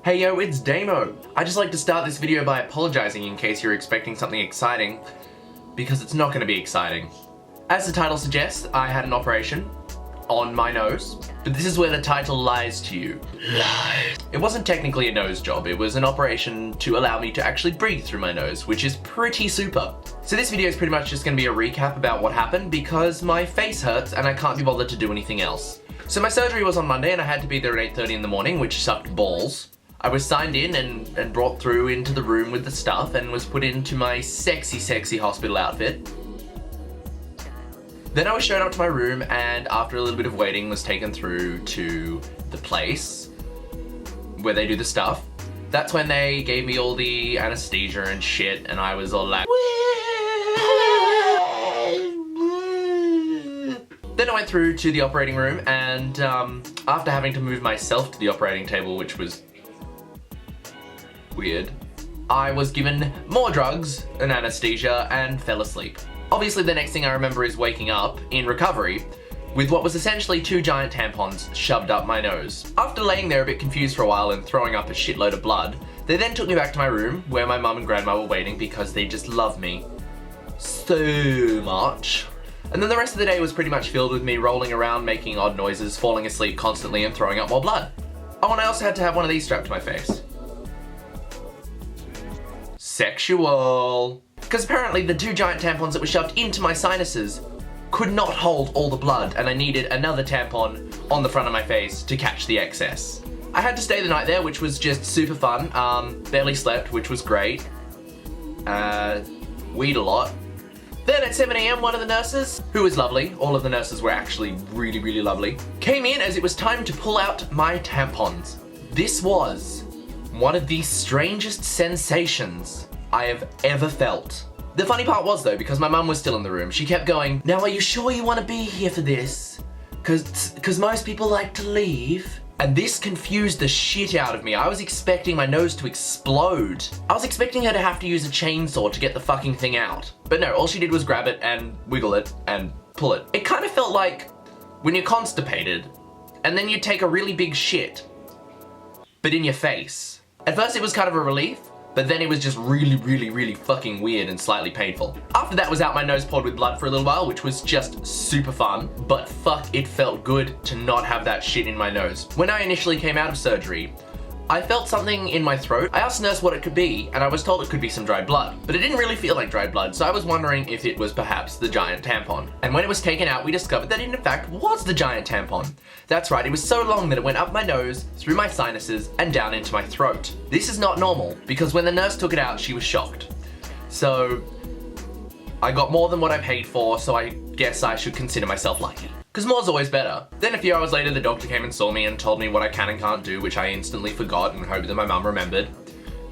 Hey yo, it's Damo. I just like to start this video by apologizing in case you're expecting something exciting, because it's not going to be exciting. As the title suggests, I had an operation on my nose, but this is where the title lies to you. Lies. It wasn't technically a nose job, it was an operation to allow me to actually breathe through my nose, which is pretty super. So this video is pretty much just going to be a recap about what happened because my face hurts and I can't be bothered to do anything else. So my surgery was on Monday and I had to be there at 8:30 in the morning, which sucked balls. I was signed in and brought through into the room with the stuff and was put into my sexy hospital outfit. Then I was shown up to my room and after a little bit of waiting was taken through to the place where they do the stuff. That's when they gave me all the anesthesia and shit and I was all like Then I went through to the operating room and after having to move myself to the operating table, which was weird, I was given more drugs and anesthesia and fell asleep. Obviously the next thing I remember is waking up in recovery with what was essentially 2 giant tampons shoved up my nose. After laying there a bit confused for a while and throwing up a shitload of blood, they then took me back to my room where my mum and grandma were waiting because they just love me so much. And then the rest of the day was pretty much filled with me rolling around, making odd noises, falling asleep constantly and throwing up more blood. Oh, and I also had to have one of these strapped to my face. Sexual. Because apparently the 2 giant tampons that were shoved into my sinuses could not hold all the blood and I needed another tampon on the front of my face to catch the excess. I had to stay the night there, which was just super fun. Barely slept, which was great. Weed a lot. Then at 7 AM, one of the nurses, who was lovely, all of the nurses were actually really lovely, came in as it was time to pull out my tampons. This was one of the strangest sensations I have ever felt. The funny part was though, because my mum was still in the room, she kept going, "Now are you sure you want to be here for this? Cause most people like to leave." And this confused the shit out of me. I was expecting my nose to explode. I was expecting her to have to use a chainsaw to get the fucking thing out. But no, all she did was grab it and wiggle it and pull it. It kind of felt like when you're constipated and then you take a really big shit, but in your face. At first it was kind of a relief, but then it was just really fucking weird and slightly painful. After that was out, my nose poured with blood for a little while, which was just super fun, but fuck, it felt good to not have that shit in my nose. When I initially came out of surgery, I felt something in my throat. I asked the nurse what it could be, and I was told it could be some dried blood, but it didn't really feel like dried blood, so I was wondering if it was perhaps the giant tampon. And when it was taken out, we discovered that it in fact was the giant tampon. That's right, it was so long that it went up my nose, through my sinuses, and down into my throat. This is not normal, because when the nurse took it out, she was shocked. So I got more than what I paid for, so I guess I should consider myself lucky. Because more's always better. Then a few hours later, the doctor came and saw me and told me what I can and can't do, which I instantly forgot and hoped that my mum remembered.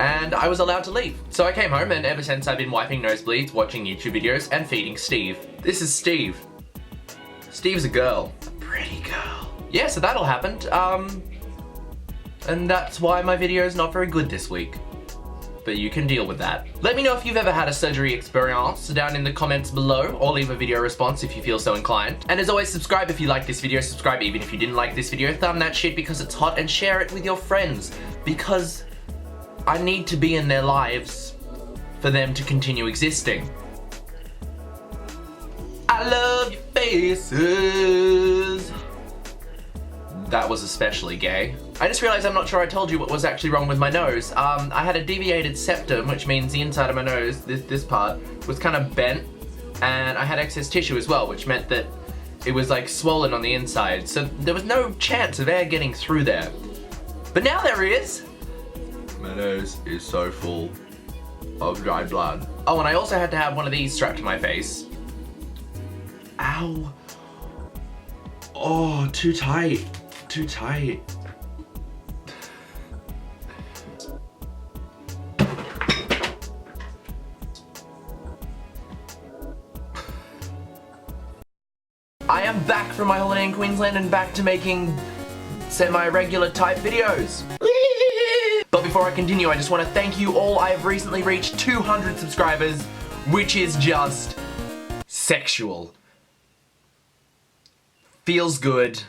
And I was allowed to leave. So I came home and ever since I've been wiping nosebleeds, watching YouTube videos, and feeding Steve. This is Steve. Steve's a girl. A pretty girl. Yeah, so that all happened. And that's why my video is not very good this week. But you can deal with that. Let me know if you've ever had a surgery experience down in the comments below, or leave a video response if you feel so inclined. And as always, subscribe if you like this video, subscribe even if you didn't like this video, thumb that shit because it's hot, and share it with your friends, because I need to be in their lives for them to continue existing. I love your faces. That was especially gay. I just realized I'm not sure I told you what was actually wrong with my nose. I had a deviated septum, which means the inside of my nose, this part, was kind of bent, and I had excess tissue as well, which meant that it was like swollen on the inside, so there was no chance of air getting through there. But now there is. My nose is so full of dried blood. Oh, and I also had to have one of these strapped to my face. Ow. Oh, too tight. Too tight. I am back from my holiday in Queensland and back to making semi-regular type videos. But before I continue, I just want to thank you all. I have recently reached 200 subscribers, which is just sexual. Feels good.